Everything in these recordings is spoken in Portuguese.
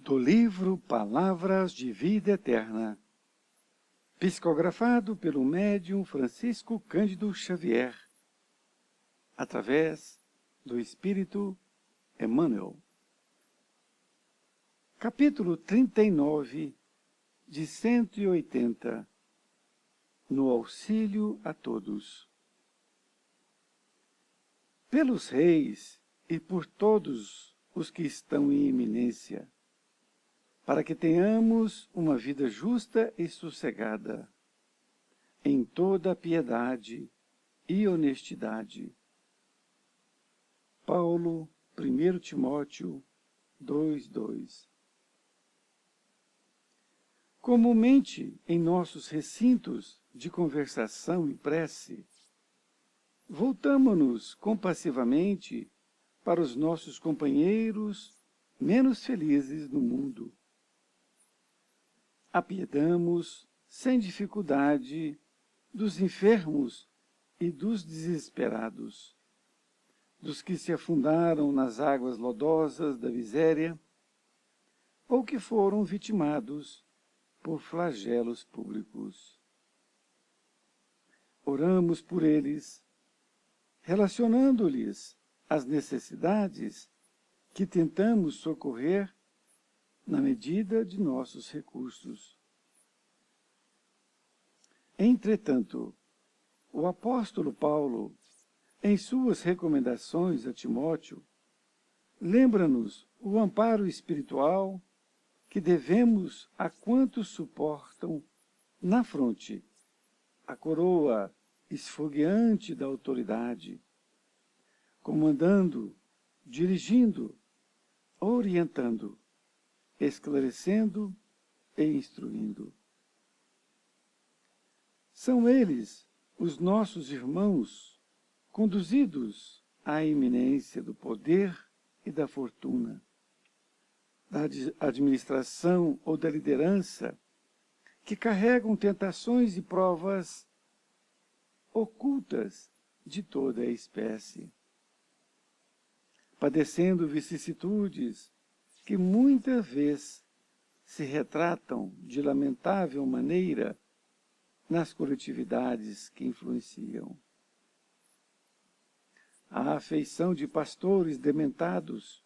do livro Palavras de Vida Eterna, psicografado pelo médium Francisco Cândido Xavier, através do Espírito Emmanuel. Capítulo 39, de 180, no auxílio a todos. Pelos reis e por todos os que estão em eminência, para que tenhamos uma vida justa e sossegada, em toda a piedade e honestidade. Paulo, 1 Timóteo 2:2. Comumente, em nossos recintos de conversação e prece, voltamo-nos compassivamente para os nossos companheiros menos felizes no mundo. Apiedamos, sem dificuldade, dos enfermos e dos desesperados, dos que se afundaram nas águas lodosas da miséria ou que foram vitimados por flagelos públicos. Oramos por eles, relacionando-lhes as necessidades que tentamos socorrer na medida de nossos recursos. Entretanto, o apóstolo Paulo, em suas recomendações a Timóteo, lembra-nos o amparo espiritual que devemos a quantos suportam na fronte a coroa esfogueante da autoridade, comandando, dirigindo, orientando, esclarecendo e instruindo. São eles, os nossos irmãos, conduzidos à eminência do poder e da fortuna, da administração ou da liderança, que carregam tentações e provas ocultas de toda a espécie, padecendo vicissitudes que muitas vezes se retratam de lamentável maneira nas coletividades que influenciam. A afeição de pastores dementados,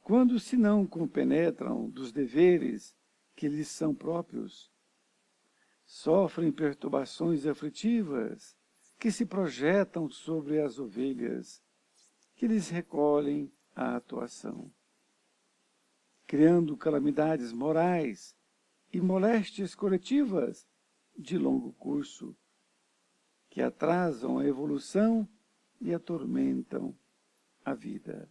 quando se não compenetram dos deveres que lhes são próprios, sofrem perturbações aflitivas que se projetam sobre as ovelhas, que lhes recolhem a atuação, criando calamidades morais e moléstias coletivas de longo curso, que atrasam a evolução e atormentam a vida.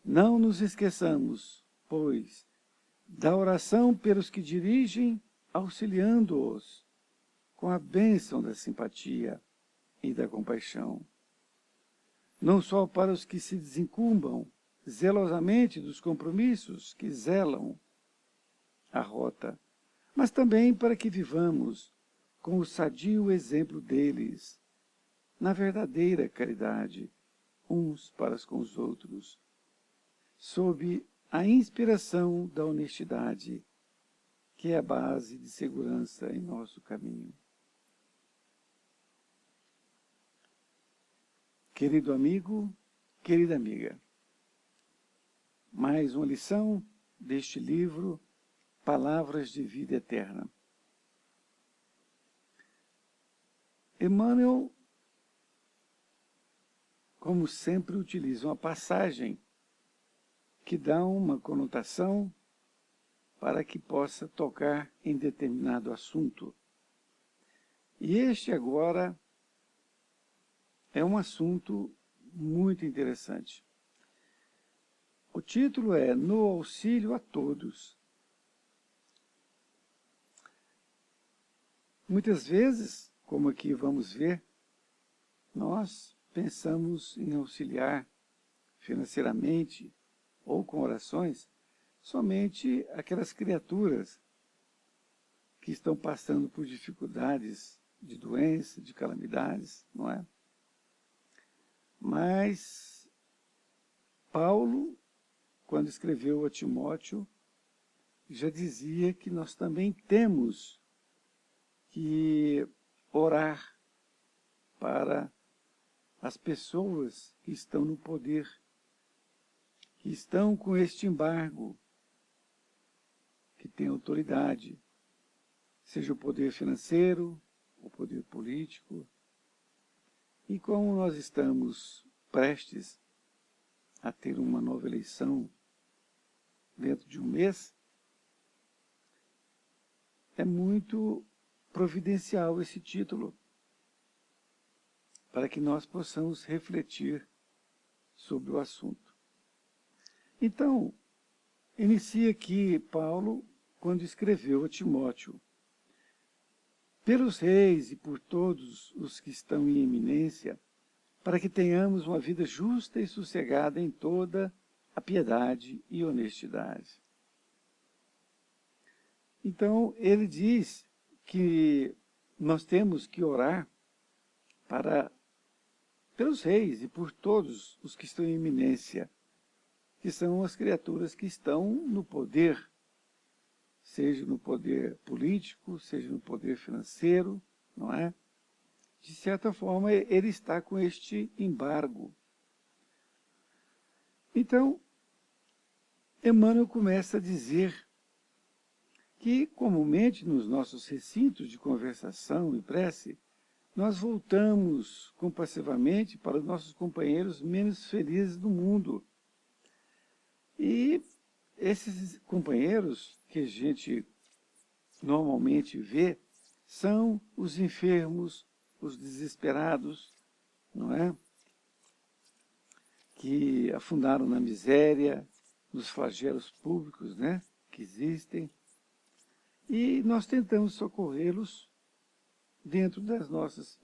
Não nos esqueçamos, pois, da oração pelos que dirigem, auxiliando-os com a bênção da simpatia e da compaixão. Não só para os que se desincumbam zelosamente dos compromissos que zelam a rota, mas também para que vivamos com o sadio exemplo deles, na verdadeira caridade, uns para com os outros, sob a inspiração da honestidade, que é a base de segurança em nosso caminho. Querido amigo, querida amiga, mais uma lição deste livro, Palavras de Vida Eterna. Emmanuel, como sempre, utiliza uma passagem que dá uma conotação para que possa tocar em determinado assunto. E este agora é um assunto muito interessante. O título é No Auxílio a Todos. Muitas vezes, como aqui vamos ver, nós pensamos em auxiliar financeiramente ou com orações somente aquelas criaturas que estão passando por dificuldades de doença, de calamidades, não é? Mas Paulo quando escreveu a Timóteo, já dizia que nós também temos que orar para as pessoas que estão no poder, que estão com este embargo, que têm autoridade, seja o poder financeiro, o poder político. E como nós estamos prestes a ter uma nova eleição dentro de um mês, é muito providencial esse título, para que nós possamos refletir sobre o assunto. Então, inicia aqui Paulo quando escreveu a Timóteo: pelos reis e por todos os que estão em eminência, para que tenhamos uma vida justa e sossegada em toda a piedade e honestidade. Então, ele diz que nós temos que orar pelos reis e por todos os que estão em eminência, que são as criaturas que estão no poder, seja no poder político, seja no poder financeiro, não é? De certa forma, ele está com este embargo. Então, Emmanuel começa a dizer que, comumente, nos nossos recintos de conversação e prece, nós voltamos compassivamente para os nossos companheiros menos felizes do mundo. E esses companheiros que a gente normalmente vê são os enfermos, os desesperados, não é? Que afundaram na miséria, nos flagelos públicos, né? Que existem. E nós tentamos socorrê-los dentro das nossas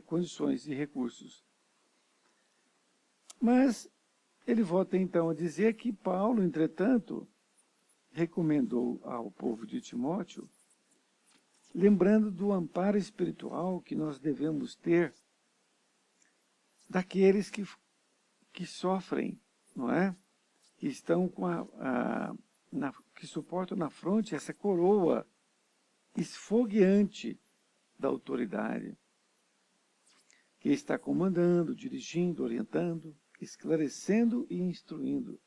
condições e recursos. Mas ele volta então a dizer que Paulo, entretanto, recomendou ao povo de Timóteo, lembrando do amparo espiritual que nós devemos ter daqueles que sofrem, não é? Que estão com que suportam na fronte essa coroa esfogueante da autoridade, que está comandando, dirigindo, orientando, esclarecendo e instruindo.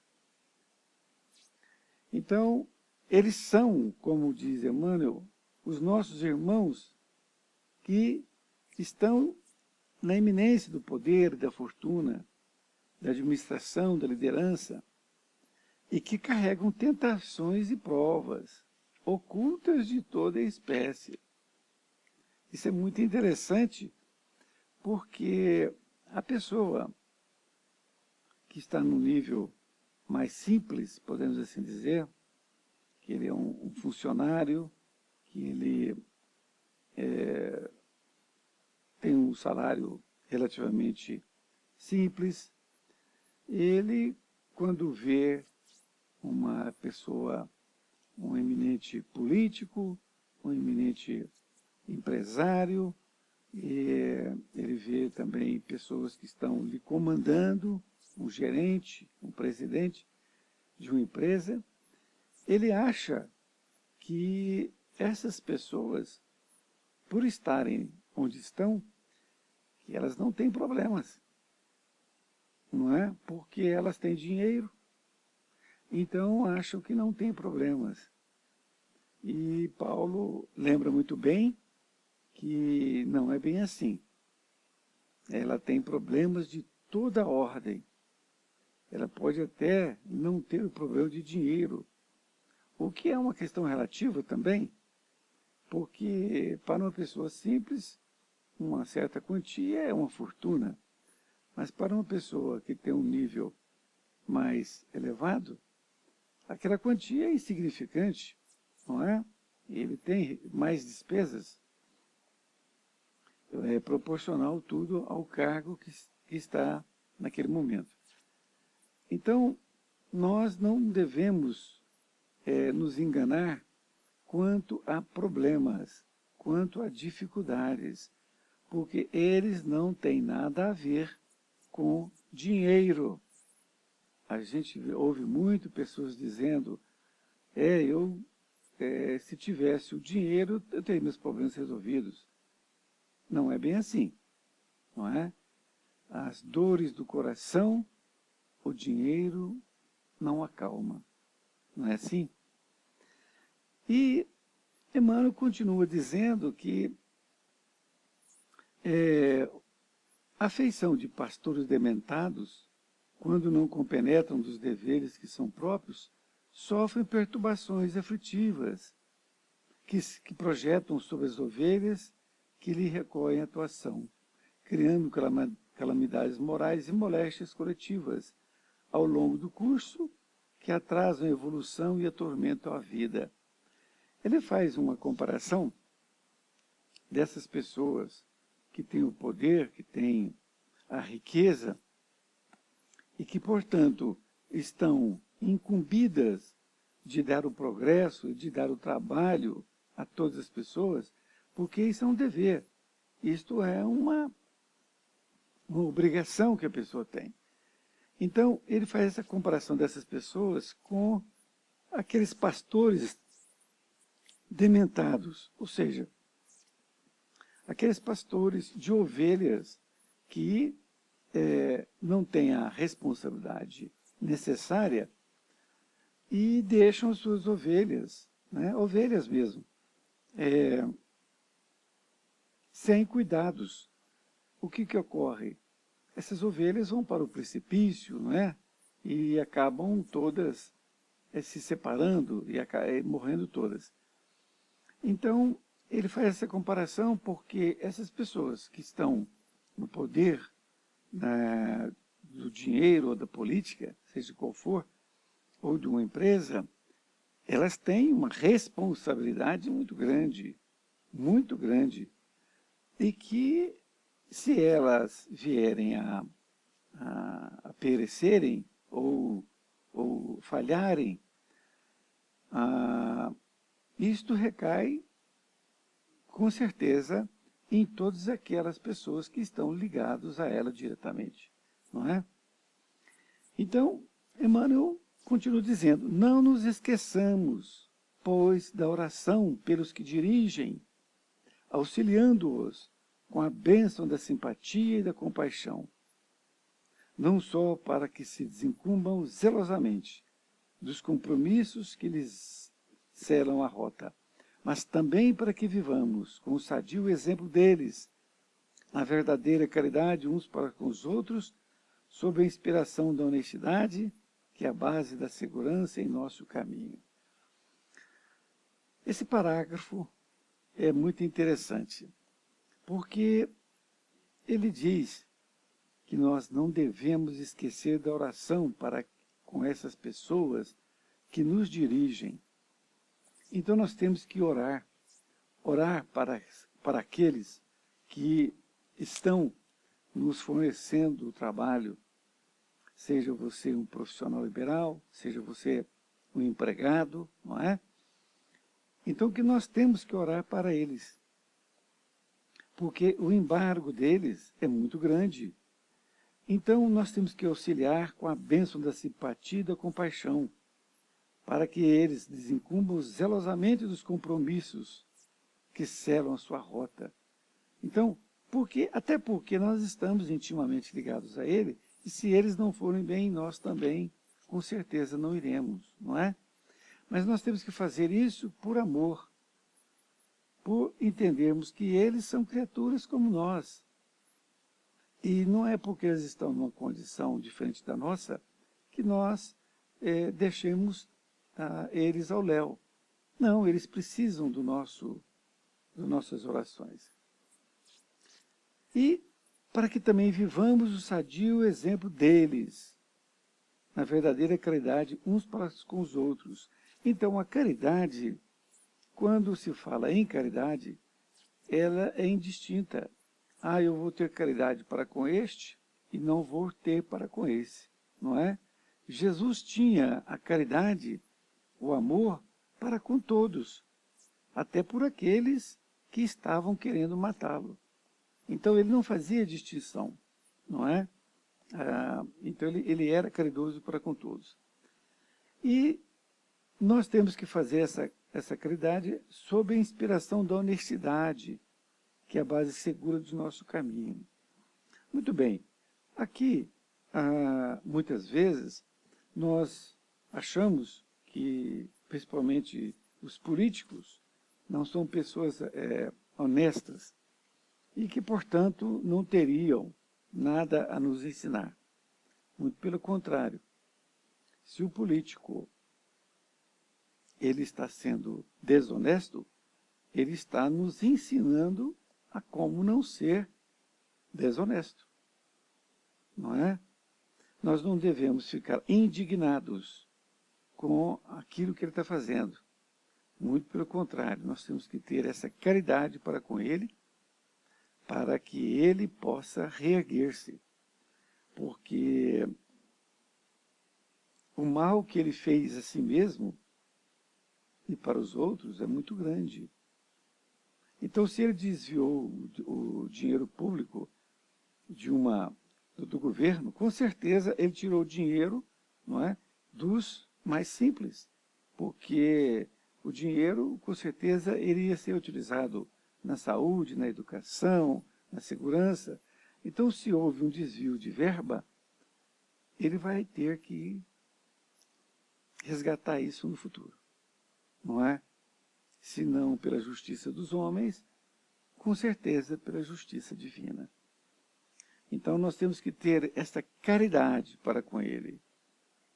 Então, eles são, como diz Emmanuel, os nossos irmãos que estão na iminência do poder, da fortuna, da administração, da liderança, e que carregam tentações e provas ocultas de toda espécie. Isso é muito interessante, porque a pessoa que está no nível mais simples, podemos assim dizer, que ele é um funcionário, que ele tem um salário relativamente simples, ele, quando vê uma pessoa, um eminente político, um eminente empresário, e ele vê também pessoas que estão lhe comandando, um gerente, um presidente de uma empresa, ele acha que essas pessoas, por estarem onde estão, que elas não têm problemas, não é? Porque elas têm dinheiro, então acham que não tem problemas. E Paulo lembra muito bem que não é bem assim. Ela tem problemas de toda ordem. Ela pode até não ter o problema de dinheiro, o que é uma questão relativa também, porque para uma pessoa simples, uma certa quantia é uma fortuna, mas para uma pessoa que tem um nível mais elevado, aquela quantia é insignificante, não é? Ele tem mais despesas, é proporcional tudo ao cargo que está naquele momento. Então, nós não devemos nos enganar quanto a problemas, quanto a dificuldades, porque eles não têm nada a ver com dinheiro. a gente ouve muito pessoas dizendo, se tivesse o dinheiro, eu teria meus problemas resolvidos. Não é bem assim, não é? As dores do coração, o dinheiro não acalma. Não é assim? E Emmanuel continua dizendo que a afeição de pastores dementados, quando não compenetram dos deveres que são próprios, sofrem perturbações aflitivas, que projetam sobre as ovelhas que lhe recorrem a atuação, criando calamidades morais e moléstias coletivas ao longo do curso, que atrasam a evolução e atormentam a vida. Ele faz uma comparação dessas pessoas que têm o poder, que têm a riqueza, e que, portanto, estão incumbidas de dar o progresso, de dar o trabalho a todas as pessoas, porque isso é um dever. Isto é uma obrigação que a pessoa tem. Então, ele faz essa comparação dessas pessoas com aqueles pastores dementados, ou seja, aqueles pastores de ovelhas que não têm a responsabilidade necessária e deixam as suas ovelhas, né, ovelhas mesmo, sem cuidados. O que ocorre? Essas ovelhas vão para o precipício, não é? E acabam todas se separando e morrendo todas. Então, ele faz essa comparação porque essas pessoas que estão no poder do dinheiro ou da política, seja qual for, ou de uma empresa, elas têm uma responsabilidade muito grande, e que, se elas vierem a perecerem ou falharem, isto recai, com certeza, em todas aquelas pessoas que estão ligadas a ela diretamente, não é? Então, Emmanuel continua dizendo, não nos esqueçamos, pois, da oração pelos que dirigem, auxiliando-os com a bênção da simpatia e da compaixão, não só para que se desincumbam zelosamente dos compromissos que lhes selam a rota, mas também para que vivamos com o sadio exemplo deles, a verdadeira caridade uns para com os outros, sob a inspiração da honestidade, que é a base da segurança em nosso caminho. Esse parágrafo é muito interessante, porque ele diz que nós não devemos esquecer da oração com essas pessoas que nos dirigem. Então nós temos que orar para aqueles que estão nos fornecendo o trabalho, seja você um profissional liberal, seja você um empregado, não é? Então que nós temos que orar para eles, porque o embargo deles é muito grande. Então nós temos que auxiliar com a bênção da simpatia e da compaixão, para que eles desincumbam zelosamente dos compromissos que selam a sua rota. Então, até porque nós estamos intimamente ligados a ele, e se eles não forem bem, nós também, com certeza, não iremos, não é? Mas nós temos que fazer isso por amor, por entendermos que eles são criaturas como nós. E não é porque eles estão numa condição diferente da nossa que nós deixemos eles ao léu. Não, eles precisam das nossas orações. E para que também vivamos o sadio exemplo deles, na verdadeira caridade uns para com os outros. Então, a caridade, quando se fala em caridade, ela é indistinta. Eu vou ter caridade para com este e não vou ter para com esse, não é? Jesus tinha a caridade, o amor, para com todos, até por aqueles que estavam querendo matá-lo. Então ele não fazia distinção, não é? Então ele era caridoso para com todos. E nós temos que fazer essa caridade sob a inspiração da honestidade, que é a base segura do nosso caminho. Muito bem, aqui, muitas vezes, nós achamos que, principalmente os políticos, não são pessoas honestas e que, portanto, não teriam nada a nos ensinar. Muito pelo contrário, se o político ele está sendo desonesto, ele está nos ensinando a como não ser desonesto, não é? Nós não devemos ficar indignados com aquilo que ele está fazendo. Muito pelo contrário, nós temos que ter essa caridade para com ele, para que ele possa reerguer-se. Porque o mal que ele fez a si mesmo e para os outros é muito grande. Então, se ele desviou o dinheiro público do governo, com certeza ele tirou o dinheiro, não é, dos mais simples, porque o dinheiro, com certeza, iria ser utilizado na saúde, na educação, na segurança. Então, se houve um desvio de verba, ele vai ter que resgatar isso no futuro, não é? Se não pela justiça dos homens, com certeza pela justiça divina. Então nós temos que ter essa caridade para com ele,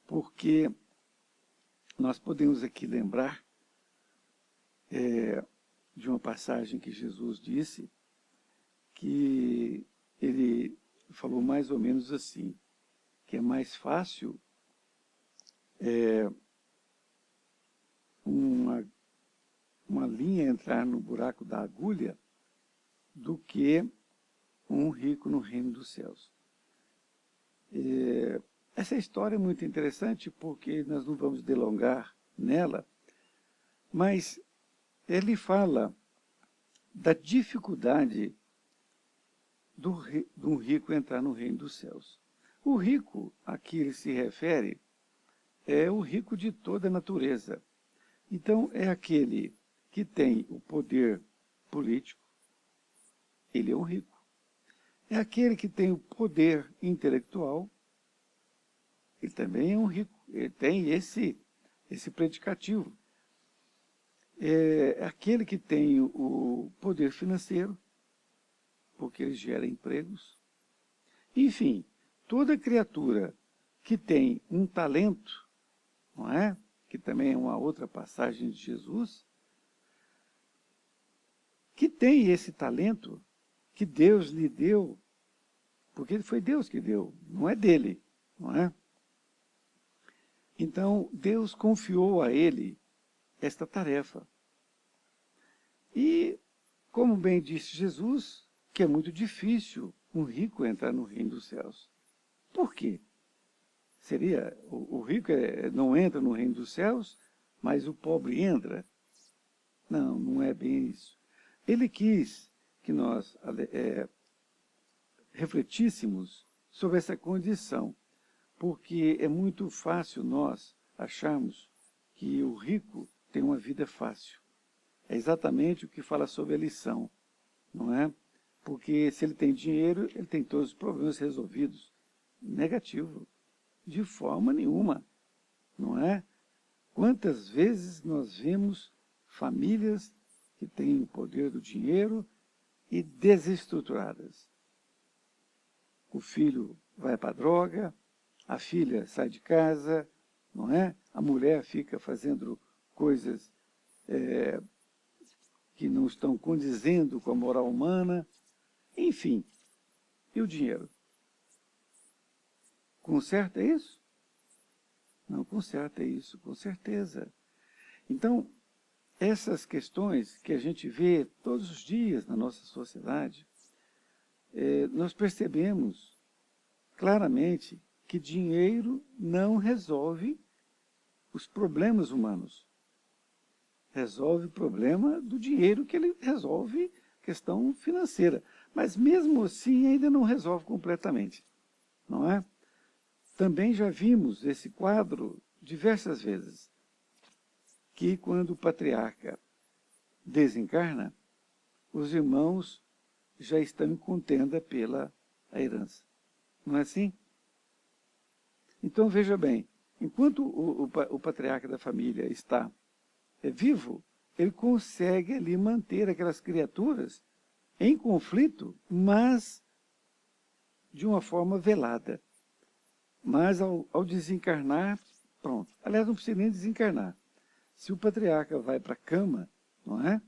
porque nós podemos aqui lembrar de uma passagem que Jesus disse, que ele falou mais ou menos assim, que é mais fácil uma linha entrar no buraco da agulha do que um rico no reino dos céus. Essa história é muito interessante porque nós não vamos delongar nela, mas ele fala da dificuldade de um rico entrar no reino dos céus. O rico a que ele se refere é o rico de toda a natureza. Então, é aquele que tem o poder político, ele é um rico. É aquele que tem o poder intelectual, ele também é um rico. Ele tem esse predicativo. É aquele que tem o poder financeiro, porque ele gera empregos. Enfim, toda criatura que tem um talento, não é? Que também é uma outra passagem de Jesus, que tem esse talento que Deus lhe deu, porque foi Deus que deu, não é dele, não é? Então, Deus confiou a ele esta tarefa. E, como bem disse Jesus, que é muito difícil um rico entrar no reino dos céus. Por quê? Seria, o rico não entra no reino dos céus, mas o pobre entra? Não, não é bem isso. Ele quis que nós refletíssemos sobre essa condição, porque é muito fácil nós acharmos que o rico tem uma vida fácil. É exatamente o que fala sobre a lição, não é? Porque se ele tem dinheiro, ele tem todos os problemas resolvidos. Negativo, de forma nenhuma, não é? Quantas vezes nós vemos famílias que têm o poder do dinheiro e desestruturadas? O filho vai para a droga, a filha sai de casa, não é? A mulher fica fazendo coisas que não estão condizendo com a moral humana, enfim. E o dinheiro? Conserta isso? Não conserta isso, com certeza. Então, essas questões que a gente vê todos os dias na nossa sociedade, nós percebemos claramente que dinheiro não resolve os problemas humanos. Resolve o problema do dinheiro, que ele resolve questão financeira. Mas mesmo assim ainda não resolve completamente, não é? Também já vimos esse quadro diversas vezes, que quando o patriarca desencarna, os irmãos já estão em contenda pela herança. Não é assim? Então, veja bem, enquanto o patriarca da família está vivo, ele consegue ali manter aquelas criaturas em conflito, mas de uma forma velada. Mas ao desencarnar, pronto. Aliás, não precisa nem desencarnar. Se o patriarca vai para a cama, não é?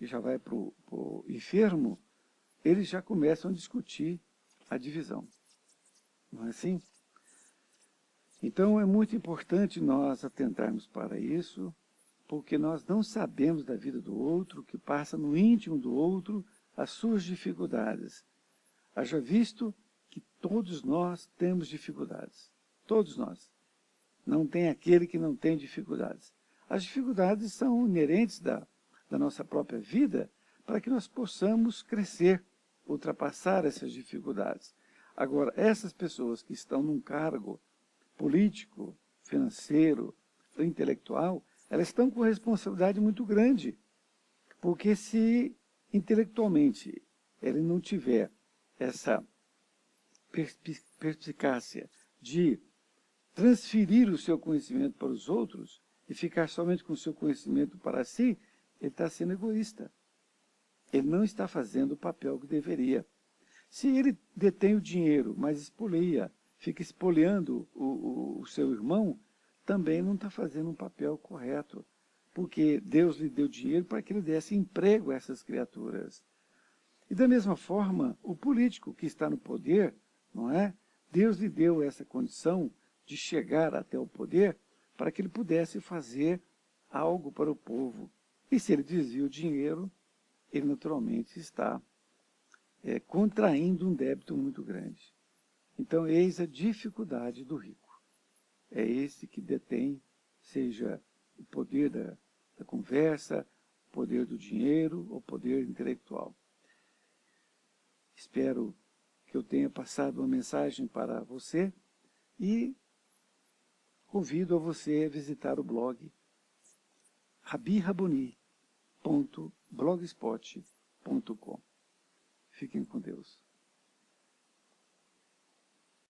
E já vai para o enfermo, eles já começam a discutir a divisão. Não é assim? Então, é muito importante nós atentarmos para isso, porque nós não sabemos da vida do outro, o que passa no íntimo do outro, as suas dificuldades. Haja visto que todos nós temos dificuldades. Todos nós. Não tem aquele que não tem dificuldades. As dificuldades são inerentes da nossa própria vida para que nós possamos crescer, ultrapassar essas dificuldades. Agora, essas pessoas que estão num cargo político, financeiro, intelectual, elas estão com responsabilidade muito grande, porque se intelectualmente ele não tiver essa perspicácia de transferir o seu conhecimento para os outros e ficar somente com o seu conhecimento para si, ele está sendo egoísta. Ele não está fazendo o papel que deveria. Se ele detém o dinheiro, mas espolia, fica espoliando o seu irmão, também não está fazendo um papel correto, porque Deus lhe deu dinheiro para que ele desse emprego a essas criaturas. E da mesma forma, o político que está no poder, não é? Deus lhe deu essa condição de chegar até o poder para que ele pudesse fazer algo para o povo. E se ele desvia o dinheiro, ele naturalmente está contraindo um débito muito grande. Então, eis a dificuldade do rico. É esse que detém, seja o poder da conversa, o poder do dinheiro, ou o poder intelectual. Espero que eu tenha passado uma mensagem para você e convido a você a visitar o blog rabiraboni.blogspot.com. Fiquem com Deus.